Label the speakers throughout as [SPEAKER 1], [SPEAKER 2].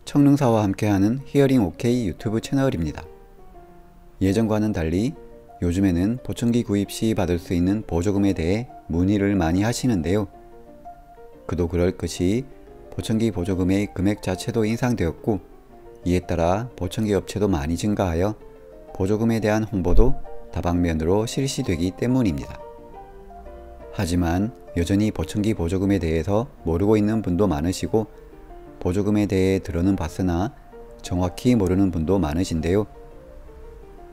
[SPEAKER 1] 청릉사와 함께하는 히어링 OK 유튜브 채널입니다. 예전과는 달리 요즘에는 보청기 구입 시 받을 수 있는 보조금에 대해 문의를 많이 하시는데요. 그도 그럴 것이 보청기 보조금의 금액 자체도 인상되었고, 이에 따라 보청기 업체도 많이 증가하여 보조금에 대한 홍보도 다방면으로 실시되기 때문입니다. 하지만 여전히 보청기 보조금에 대해서 모르고 있는 분도 많으시고, 보조금에 대해 들어는 봤으나 정확히 모르는 분도 많으신데요.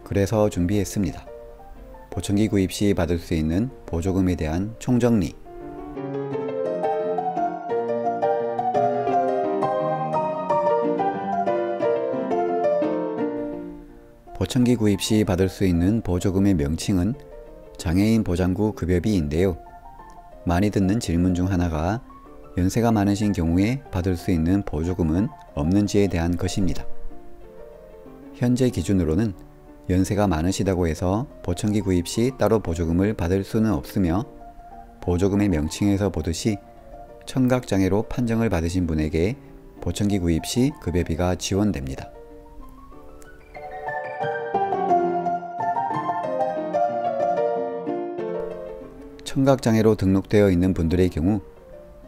[SPEAKER 1] 그래서 준비했습니다. 보청기 구입 시 받을 수 있는 보조금에 대한 총정리. 보청기 구입 시 받을 수 있는 보조금의 명칭은 장애인 보장구 급여비인데요. 많이 듣는 질문 중 하나가 연세가 많으신 경우에 받을 수 있는 보조금은 없는지에 대한 것입니다. 현재 기준으로는 연세가 많으시다고 해서 보청기 구입 시 따로 보조금을 받을 수는 없으며, 보조금의 명칭에서 보듯이 청각장애로 판정을 받으신 분에게 보청기 구입 시 급여비가 지원됩니다. 청각장애로 등록되어 있는 분들의 경우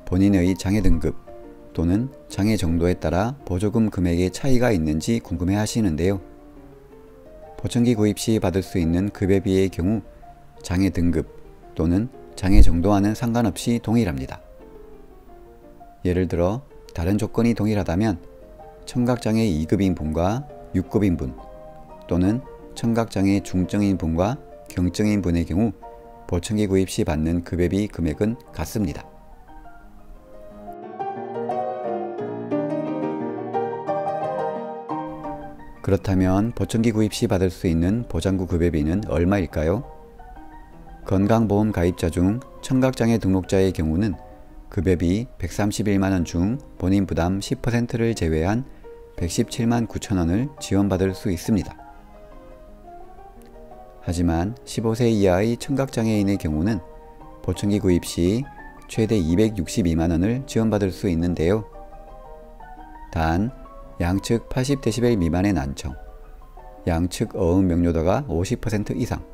[SPEAKER 1] 본인의 장애 등급 또는 장애 정도에 따라 보조금 금액의 차이가 있는지 궁금해 하시는데요. 보청기 구입 시 받을 수 있는 급여비의 경우 장애 등급 또는 장애 정도와는 상관없이 동일합니다. 예를 들어 다른 조건이 동일하다면 청각장애 2급인 분과 6급인 분 또는 청각장애 중증인 분과 경증인 분의 경우 보청기 구입 시 받는 급여비 금액은 같습니다. 그렇다면 보청기 구입 시 받을 수 있는 보장구 급여비는 얼마일까요? 건강보험 가입자 중 청각장애 등록자의 경우는 급여비 131만원 중 본인 부담 10%를 제외한 117만 9천원을 지원받을 수 있습니다. 하지만 15세 이하의 청각장애인의 경우는 보청기 구입 시 최대 262만원을 지원받을 수 있는데요. 단 양측 80dB 미만의 난청, 양측 어음 명료도가 50% 이상,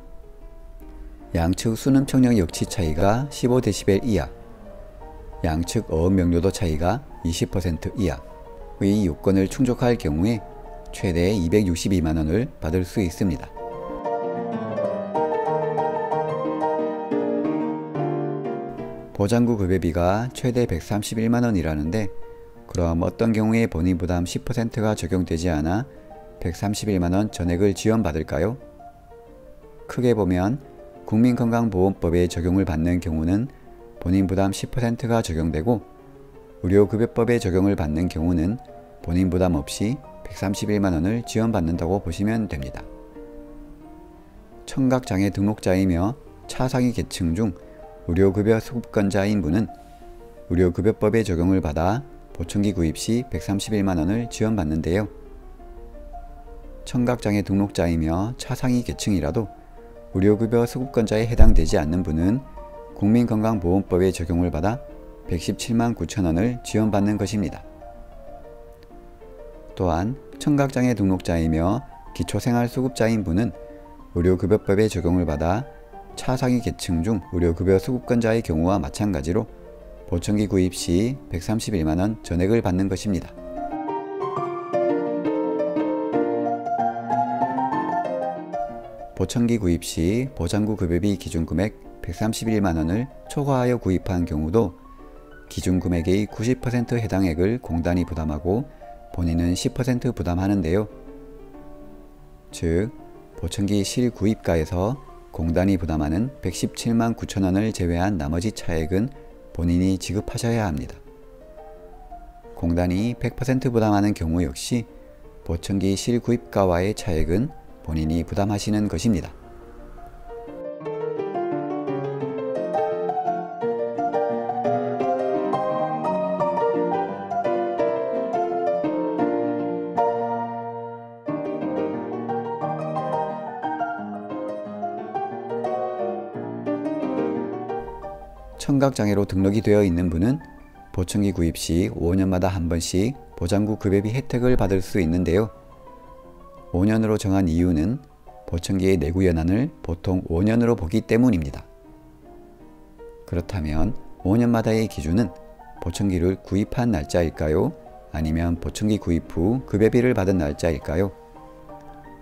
[SPEAKER 1] 양측 수능 청력 역치 차이가 15dB 이하, 양측 어음 명료도 차이가 20% 이하의 요건을 충족할 경우에 최대 262만원을 받을 수 있습니다. 보장구 급여비가 최대 131만원이라는데 그럼 어떤 경우에 본인 부담 10%가 적용되지 않아 131만원 전액을 지원받을까요? 크게 보면 국민건강보험법에 적용을 받는 경우는 본인 부담 10%가 적용되고, 의료급여법에 적용을 받는 경우는 본인 부담 없이 131만원을 지원받는다고 보시면 됩니다. 청각장애 등록자이며 차상위 계층 중 의료급여 수급권자인 분은 의료급여법에 적용을 받아 보청기 구입 시 131만원을 지원받는데요. 청각장애 등록자이며 차상위 계층이라도 의료급여 수급권자에 해당되지 않는 분은 국민건강보험법에 적용을 받아 117만 9천원을 지원받는 것입니다. 또한 청각장애 등록자이며 기초생활수급자인 분은 의료급여법에 적용을 받아 차상위 계층 중 의료급여 수급권자의 경우와 마찬가지로 보청기 구입 시 131만원 전액을 받는 것입니다. 보청기 구입 시 보장구 급여비 기준금액 131만원을 초과하여 구입한 경우도 기준금액의 90% 해당액을 공단이 부담하고 본인은 10% 부담하는데요. 즉, 보청기 실구입가에서 공단이 부담하는 117만 9천원을 제외한 나머지 차액은 본인이 지급하셔야 합니다. 공단이 100% 부담하는 경우 역시 보청기 실구입가와의 차액은 본인이 부담하시는 것입니다. 청각장애로 등록이 되어 있는 분은 보청기 구입 시 5년마다 한 번씩 보장구 급여비 혜택을 받을 수 있는데요. 5년으로 정한 이유는 보청기의 내구 연한을 보통 5년으로 보기 때문입니다. 그렇다면 5년마다의 기준은 보청기를 구입한 날짜일까요? 아니면 보청기 구입 후 급여비를 받은 날짜일까요?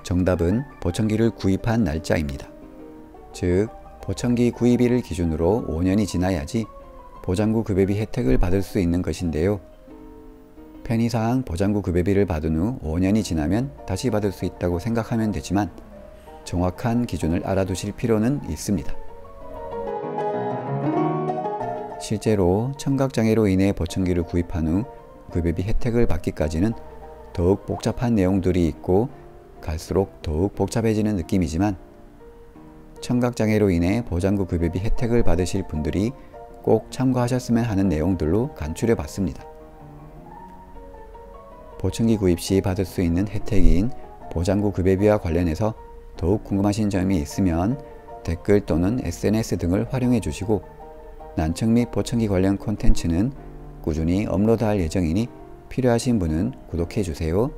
[SPEAKER 1] 정답은 보청기를 구입한 날짜입니다. 즉, 보청기 구입일을 기준으로 5년이 지나야지 보장구 급여비 혜택을 받을 수 있는 것인데요. 편의상 보장구 급여비를 받은 후 5년이 지나면 다시 받을 수 있다고 생각하면 되지만 정확한 기준을 알아두실 필요는 있습니다. 실제로 청각장애로 인해 보청기를 구입한 후 급여비 혜택을 받기까지는 더욱 복잡한 내용들이 있고 갈수록 더욱 복잡해지는 느낌이지만 청각장애로 인해 보장구 급여비 혜택을 받으실 분들이 꼭 참고하셨으면 하는 내용들로 간추려 봤습니다. 보청기 구입 시 받을 수 있는 혜택인 보장구 급여비와 관련해서 더욱 궁금하신 점이 있으면 댓글 또는 SNS 등을 활용해 주시고 난청 및 보청기 관련 콘텐츠는 꾸준히 업로드할 예정이니 필요하신 분은 구독해 주세요.